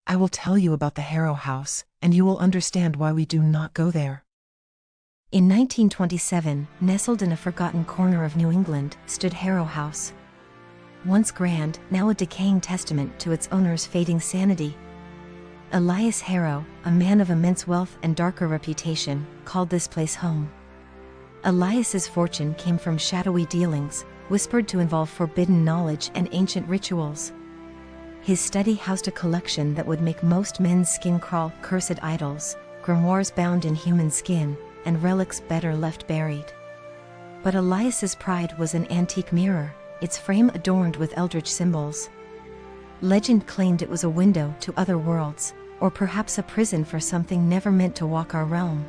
I will tell you about the Harrow house, and you will understand why we do not go there. In 1927, nestled in a forgotten corner of New England, stood Harrow House. Once grand, now a decaying testament to its owner's fading sanity. Elias Harrow, a man of immense wealth and darker reputation, called this place home. Elias's fortune came from shadowy dealings, whispered to involve forbidden knowledge and ancient rituals. His study housed a collection that would make most men's skin crawl: cursed idols, grimoires bound in human skin, and relics better left buried. But Elias's pride was an antique mirror, its frame adorned with eldritch symbols. Legend claimed it was a window to other worlds, or perhaps a prison for something never meant to walk our realm.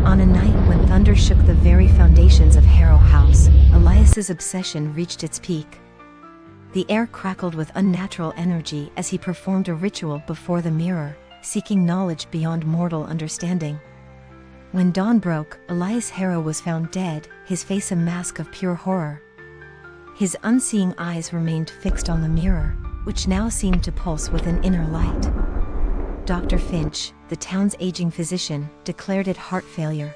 On a night when thunder shook the very foundations of Harrow House, Elias's obsession reached its peak. The air crackled with unnatural energy as he performed a ritual before the mirror, seeking knowledge beyond mortal understanding. When dawn broke, Elias Harrow was found dead, his face a mask of pure horror. His unseeing eyes remained fixed on the mirror, which now seemed to pulse with an inner light. Dr. Finch, the town's aging physician, declared it heart failure.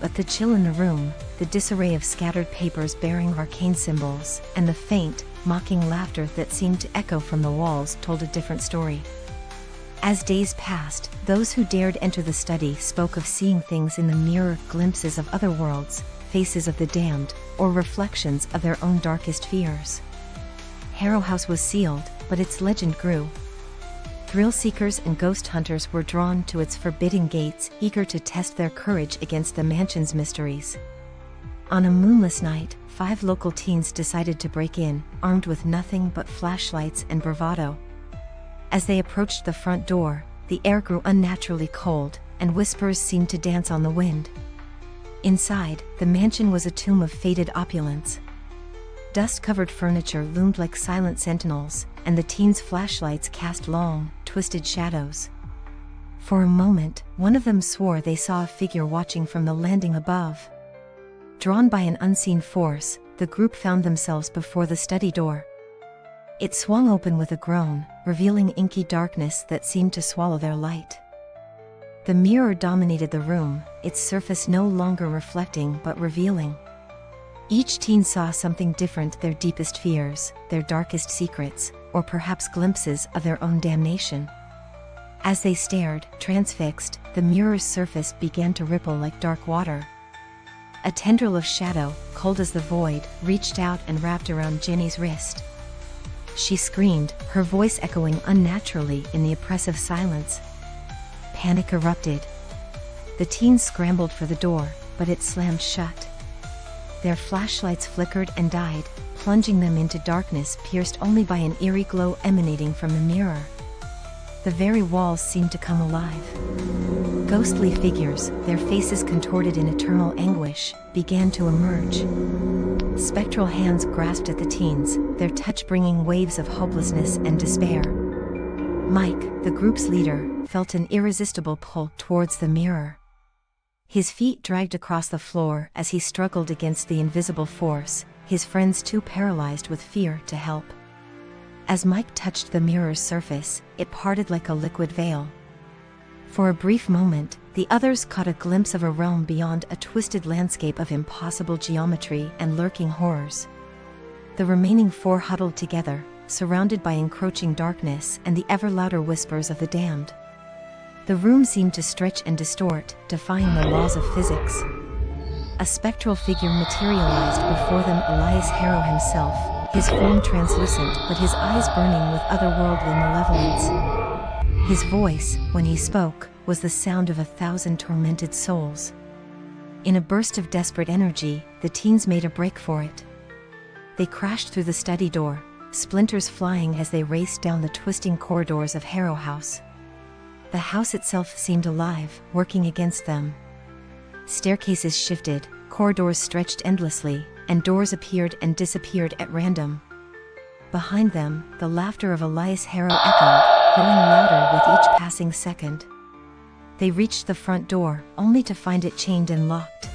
But the chill in the room, the disarray of scattered papers bearing arcane symbols, and the faint, mocking laughter that seemed to echo from the walls told a different story. As days passed, those who dared enter the study spoke of seeing things in the mirror, glimpses of other worlds, faces of the damned, or reflections of their own darkest fears. Harrow House was sealed, but its legend grew. Thrill seekers and ghost hunters were drawn to its forbidding gates, eager to test their courage against the mansion's mysteries. On a moonless night, 5 local teens decided to break in, armed with nothing but flashlights and bravado. As they approached the front door, the air grew unnaturally cold, and whispers seemed to dance on the wind. Inside, the mansion was a tomb of faded opulence. Dust-covered furniture loomed like silent sentinels, and the teens' flashlights cast long, twisted shadows. For a moment, one of them swore they saw a figure watching from the landing above. Drawn by an unseen force, the group found themselves before the study door. It swung open with a groan, revealing inky darkness that seemed to swallow their light. The mirror dominated the room, its surface no longer reflecting but revealing. Each teen saw something different: their deepest fears, their darkest secrets, or perhaps glimpses of their own damnation. As they stared, transfixed, the mirror's surface began to ripple like dark water. A tendril of shadow, cold as the void, reached out and wrapped around Jenny's wrist. She screamed, her voice echoing unnaturally in the oppressive silence. Panic erupted. The teens scrambled for the door, but it slammed shut. Their flashlights flickered and died, plunging them into darkness pierced only by an eerie glow emanating from the mirror. The very walls seemed to come alive. Ghostly figures, their faces contorted in eternal anguish, began to emerge. Spectral hands grasped at the teens, their touch bringing waves of hopelessness and despair. Mike, the group's leader, felt an irresistible pull towards the mirror. His feet dragged across the floor as he struggled against the invisible force, his friends too paralyzed with fear to help. As Mike touched the mirror's surface, it parted like a liquid veil. For a brief moment, the others caught a glimpse of a realm beyond, a twisted landscape of impossible geometry and lurking horrors. The remaining 4 huddled together, surrounded by encroaching darkness and the ever louder whispers of the damned. The room seemed to stretch and distort, defying the laws of physics. A spectral figure materialized before them: Elias Harrow himself, his form translucent but his eyes burning with otherworldly malevolence. His voice, when he spoke, was the sound of 1,000 tormented souls. In a burst of desperate energy, the teens made a break for it. They crashed through the study door, splinters flying as they raced down the twisting corridors of Harrow House. The house itself seemed alive, working against them. Staircases shifted, corridors stretched endlessly, and doors appeared and disappeared at random. Behind them, the laughter of Elias Harrow echoed, growing louder with each passing second. They reached the front door, only to find it chained and locked.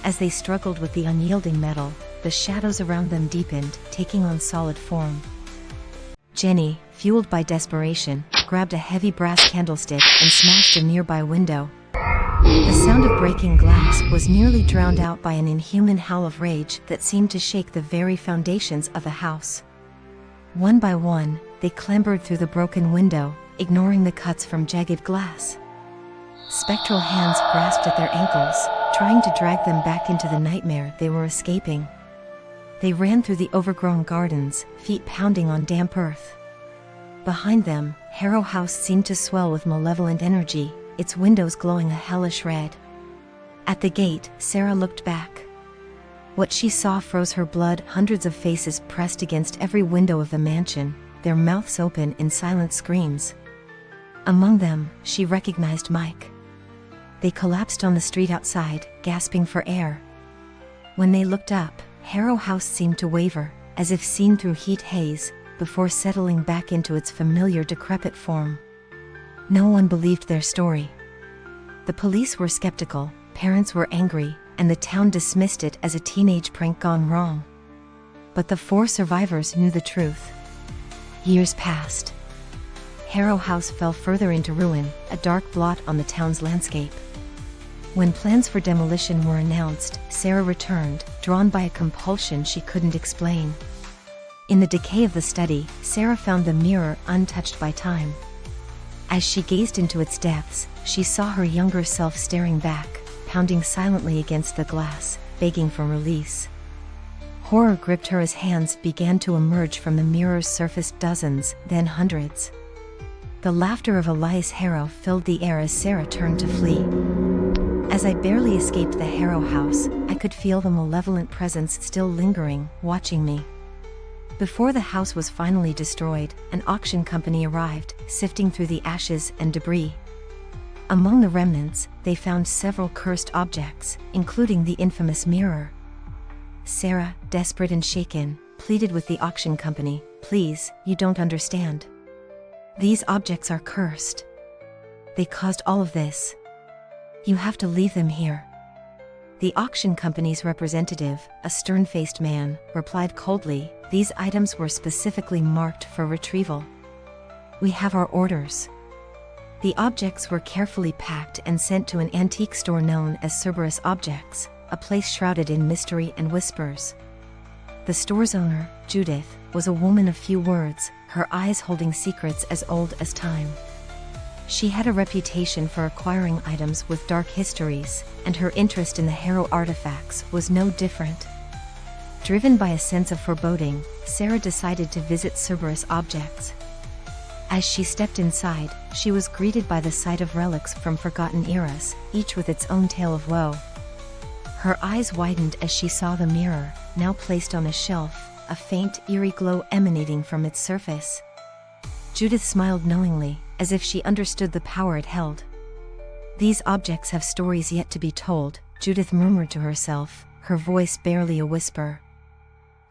As they struggled with the unyielding metal, the shadows around them deepened, taking on solid form. Jenny, fueled by desperation, grabbed a heavy brass candlestick and smashed a nearby window. The sound of breaking glass was nearly drowned out by an inhuman howl of rage that seemed to shake the very foundations of the house. One by one, they clambered through the broken window, ignoring the cuts from jagged glass. Spectral hands grasped at their ankles, trying to drag them back into the nightmare they were escaping. They ran through the overgrown gardens, feet pounding on damp earth. Behind them, Harrow House seemed to swell with malevolent energy, its windows glowing a hellish red. At the gate, Sarah looked back. What she saw froze her blood. Hundreds of faces pressed against every window of the mansion, their mouths open in silent screams. Among them, she recognized Mike. They collapsed on the street outside, gasping for air. When they looked up, Harrow House seemed to waver, as if seen through heat haze, before settling back into its familiar decrepit form. No one believed their story. The police were skeptical, parents were angry, and the town dismissed it as a teenage prank gone wrong. But the 4 survivors knew the truth. Years passed. Harrow House fell further into ruin, a dark blot on the town's landscape. When plans for demolition were announced, Sarah returned, drawn by a compulsion she couldn't explain. In the decay of the study, Sarah found the mirror untouched by time. As she gazed into its depths, she saw her younger self staring back, pounding silently against the glass, begging for release. Horror gripped her as hands began to emerge from the mirror's surface. Dozens, then hundreds. The laughter of Elias Harrow filled the air as Sarah turned to flee. As I barely escaped the Harrow House, I could feel the malevolent presence still lingering, watching me. Before the house was finally destroyed, an auction company arrived, sifting through the ashes and debris. Among the remnants, they found several cursed objects, including the infamous mirror. Sarah, desperate and shaken, pleaded with the auction company, "Please, you don't understand. These objects are cursed. They caused all of this. You have to leave them here." The auction company's representative, a stern-faced man, replied coldly, "These items were specifically marked for retrieval. We have our orders." The objects were carefully packed and sent to an antique store known as Cerberus Objects, a place shrouded in mystery and whispers. The store's owner, Judith, was a woman of few words, her eyes holding secrets as old as time. She had a reputation for acquiring items with dark histories, and her interest in the Harrow artifacts was no different. Driven by a sense of foreboding, Sarah decided to visit Cerberus Objects. As she stepped inside, she was greeted by the sight of relics from forgotten eras, each with its own tale of woe. Her eyes widened as she saw the mirror, now placed on a shelf, a faint, eerie glow emanating from its surface. Judith smiled knowingly, as if she understood the power it held. "These objects have stories yet to be told," Judith murmured to herself, her voice barely a whisper.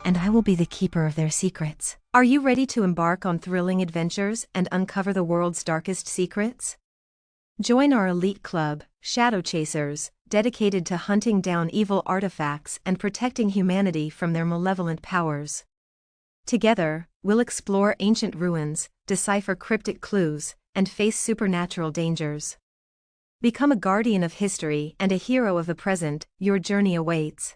"And I will be the keeper of their secrets." Are you ready to embark on thrilling adventures and uncover the world's darkest secrets? Join our elite club, Shadow Chasers, dedicated to hunting down evil artifacts and protecting humanity from their malevolent powers. Together, we'll explore ancient ruins, decipher cryptic clues, and face supernatural dangers. Become a guardian of history and a hero of the present. Your journey awaits.